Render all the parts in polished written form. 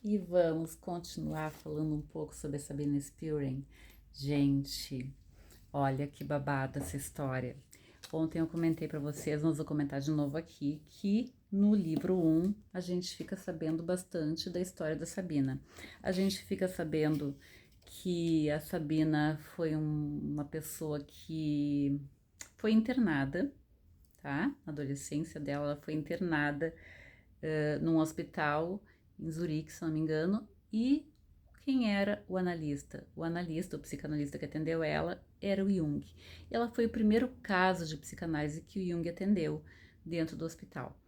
E vamos continuar falando um pouco sobre a Sabina Spielrein. Gente, olha que babada essa história. Ontem eu comentei para vocês, mas vou comentar de novo aqui, que no livro 1 a gente fica sabendo bastante da história da Sabina. A gente fica sabendo que a Sabina foi uma pessoa que foi internada, tá? Na adolescência dela, ela foi internada num hospital em Zurique, se não me engano, e quem era o analista? O analista, o psicanalista que atendeu ela, era o Jung. E ela foi o primeiro caso de psicanálise que o Jung atendeu dentro do hospital.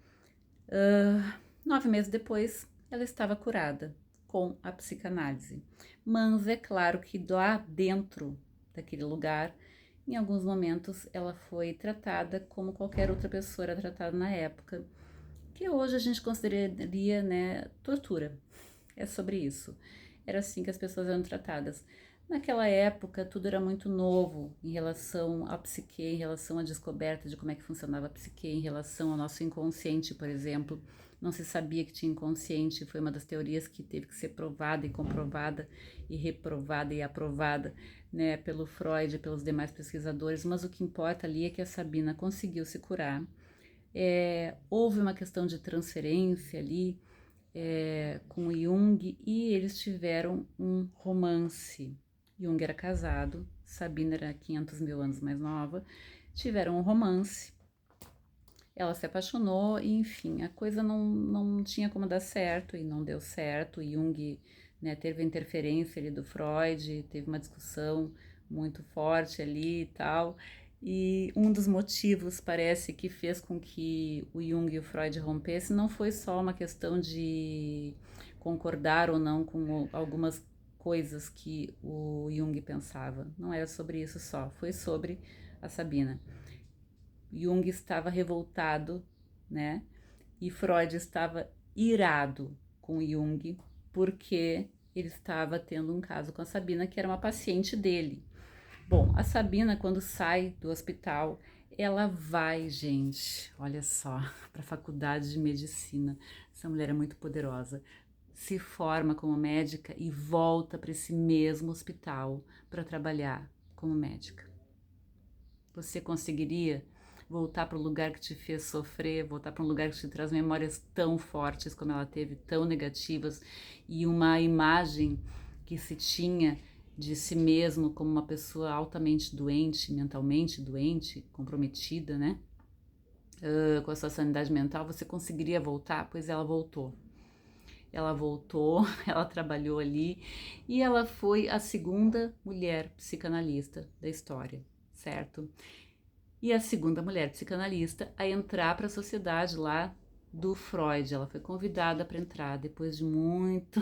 9 meses depois, ela estava curada com a psicanálise. Mas é claro que lá dentro daquele lugar, em alguns momentos, ela foi tratada como qualquer outra pessoa era tratada na época, que hoje a gente consideraria, né, tortura. É sobre isso. Era assim que as pessoas eram tratadas. Naquela época, tudo era muito novo em relação à psique, em relação à descoberta de como é que funcionava a psique, em relação ao nosso inconsciente, por exemplo. Não se sabia que tinha inconsciente, foi uma das teorias que teve que ser provada e comprovada e reprovada e aprovada, né, pelo Freud e pelos demais pesquisadores, mas o que importa ali é que a Sabina conseguiu se curar. Houve uma questão de transferência ali, com Jung, e eles tiveram um romance. Jung era casado, Sabina era 500 mil anos mais nova, tiveram um romance, ela se apaixonou e enfim, a coisa não tinha como dar certo e não deu certo. Jung, né, teve a interferência ali do Freud, teve uma discussão muito forte ali e tal, e um dos motivos parece que fez com que o Jung e o Freud rompessem não foi só uma questão de concordar ou não com algumas coisas que o Jung pensava, não era sobre isso só, foi sobre a Sabina. Jung estava revoltado, né? E Freud estava irado com Jung porque ele estava tendo um caso com a Sabina, que era uma paciente dele. Bom, a Sabina, quando sai do hospital, ela vai, gente, olha só, para a faculdade de medicina. Essa mulher é muito poderosa. Se forma como médica e volta para esse mesmo hospital para trabalhar como médica. Você conseguiria voltar para o lugar que te fez sofrer, voltar para um lugar que te traz memórias tão fortes como ela teve, tão negativas, e uma imagem que se tinha de si mesmo como uma pessoa altamente doente, mentalmente doente, comprometida, né? Com a sua sanidade mental, você conseguiria voltar? Pois ela voltou. Ela voltou, ela trabalhou ali e ela foi a segunda mulher psicanalista da história, certo? E a segunda mulher psicanalista a entrar para a sociedade lá do Freud. Ela foi convidada para entrar depois de muito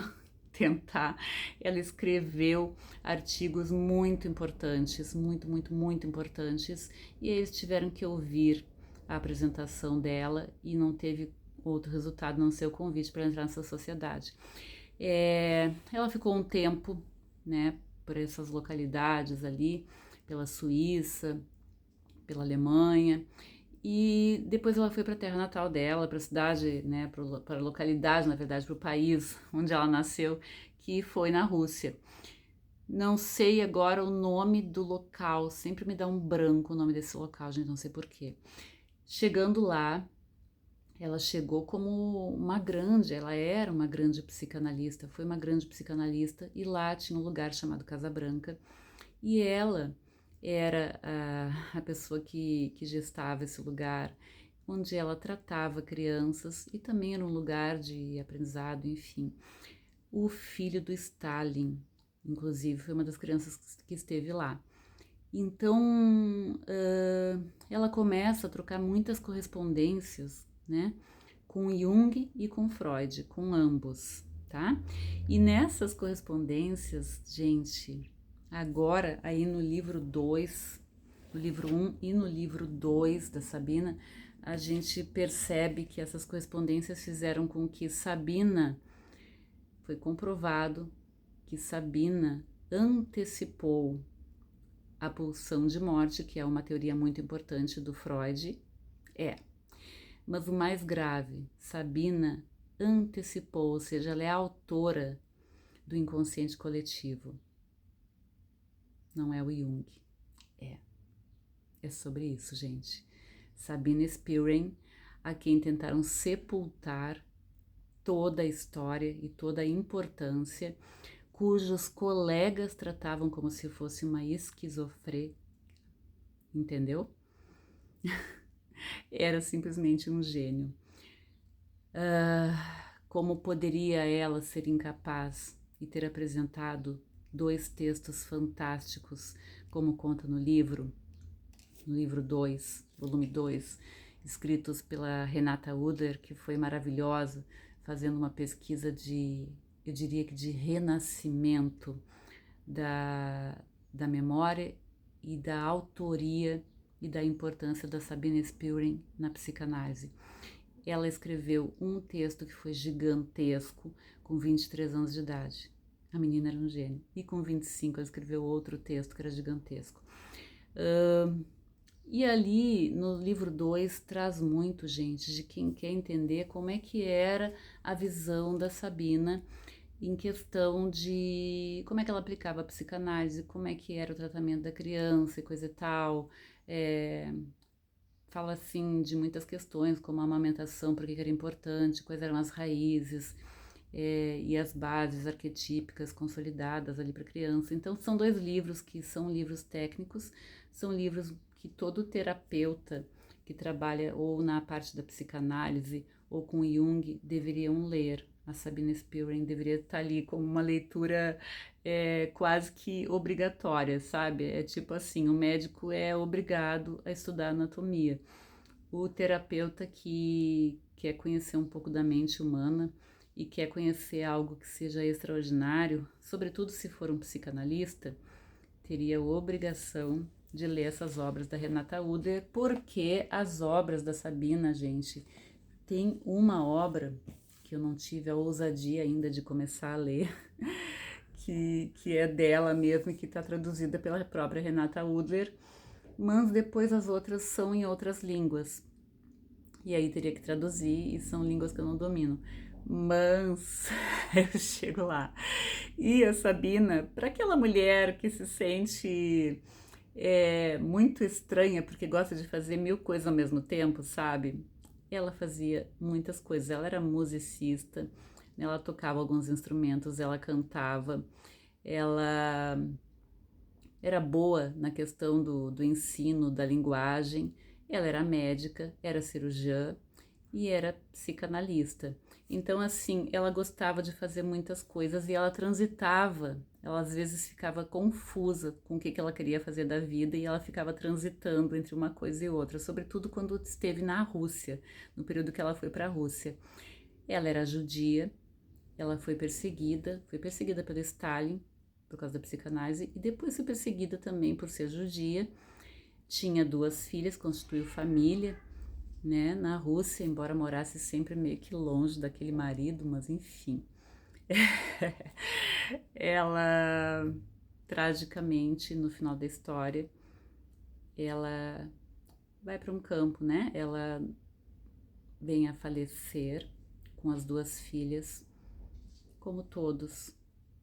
tentar. Ela escreveu artigos muito importantes, muito importantes, e eles tiveram que ouvir a apresentação dela e não teve outro resultado não ser o convite para entrar nessa sociedade. Ela ficou um tempo, né, por essas localidades ali, pela Suíça, pela Alemanha, e depois ela foi para a terra natal dela, para a cidade, né, para a localidade, na verdade, para o país onde ela nasceu, que foi na Rússia. Não sei agora o nome do local, sempre me dá um branco o nome desse local, gente, não sei porquê. Chegando lá, ela chegou como ela era uma grande psicanalista, foi uma grande psicanalista, e lá tinha um lugar chamado Casa Branca, e ela era a pessoa que gestava esse lugar, onde ela tratava crianças e também era um lugar de aprendizado, enfim. O filho do Stalin, inclusive, foi uma das crianças que esteve lá. Então, ela começa a trocar muitas correspondências, né, com Jung e com Freud, com ambos, tá? E nessas correspondências, gente, agora aí no livro 2, no livro 1 e no livro 2 da Sabina, a gente percebe que essas correspondências fizeram com que Sabina, foi comprovado que Sabina antecipou a pulsão de morte, que é uma teoria muito importante do Freud, mas o mais grave, Sabina antecipou, ou seja, ela é a autora do inconsciente coletivo. Não é o Jung. É sobre isso, gente. Sabine Spiering, a quem tentaram sepultar toda a história e toda a importância, cujos colegas tratavam como se fosse uma esquizofrênica, entendeu? Era simplesmente um gênio. Como poderia ela ser incapaz e ter apresentado 2 textos fantásticos, como conta no livro 2, volume 2, escritos pela Renata Uder, que foi maravilhosa, fazendo uma pesquisa eu diria que de renascimento da memória e da autoria e da importância da Sabine Spiering na psicanálise. Ela escreveu um texto que foi gigantesco com 23 anos de idade. A menina era um gênio. E com 25 ela escreveu outro texto que era gigantesco. E ali no livro 2 traz muito, gente, de quem quer entender como é que era a visão da Sabina em questão de como é que ela aplicava a psicanálise, como é que era o tratamento da criança e coisa e tal. Fala assim de muitas questões, como a amamentação, por que era importante, quais eram as raízes e as bases arquetípicas consolidadas ali para a criança. Então são 2 livros que são livros técnicos, são livros que todo terapeuta que trabalha ou na parte da psicanálise ou com Jung deveriam ler. A Sabine Spiering deveria estar ali como uma leitura quase que obrigatória, sabe? É tipo assim, o médico é obrigado a estudar anatomia. O terapeuta que quer conhecer um pouco da mente humana e quer conhecer algo que seja extraordinário, sobretudo se for um psicanalista, teria a obrigação de ler essas obras da Renata Uder, porque as obras da Sabina, gente, tem uma obra que eu não tive a ousadia ainda de começar a ler, que é dela mesma e que está traduzida pela própria Renata Uder, mas depois as outras são em outras línguas. E aí teria que traduzir, e são línguas que eu não domino. Mas eu chego lá. E a Sabina, para aquela mulher que se sente muito estranha, porque gosta de fazer 1000 coisas ao mesmo tempo, sabe? Ela fazia muitas coisas. Ela era musicista, ela tocava alguns instrumentos, ela cantava, ela era boa na questão do ensino, da linguagem, ela era médica, era cirurgiã e era psicanalista. Então, assim, ela gostava de fazer muitas coisas e ela transitava, ela às vezes ficava confusa com o que ela queria fazer da vida e ela ficava transitando entre uma coisa e outra, sobretudo quando esteve na Rússia, no período que ela foi para a Rússia. Ela era judia, ela foi perseguida pelo Stalin, por causa da psicanálise, e depois foi perseguida também por ser judia. Tinha 2 filhas, constituiu família, né, na Rússia, embora morasse sempre meio que longe daquele marido, mas enfim. Ela, tragicamente, no final da história, ela vai para um campo, né? Ela vem a falecer com as 2 filhas, como todos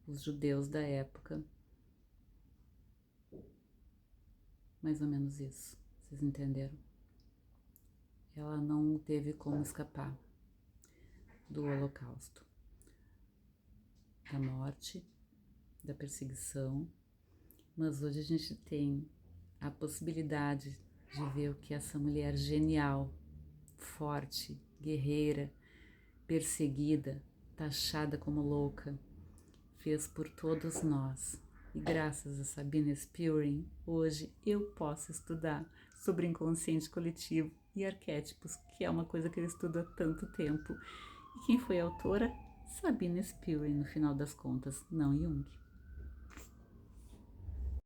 os judeus da época. Mais ou menos isso, vocês entenderam? Ela não teve como escapar do Holocausto, da morte, da perseguição, mas hoje a gente tem a possibilidade de ver o que essa mulher genial, forte, guerreira, perseguida, taxada como louca, fez por todos nós. E graças a Sabine Spiering, hoje eu posso estudar sobre inconsciente coletivo e arquétipos, que é uma coisa que eu estudo há tanto tempo. E quem foi a autora? Sabine Spiering, no final das contas, não Jung.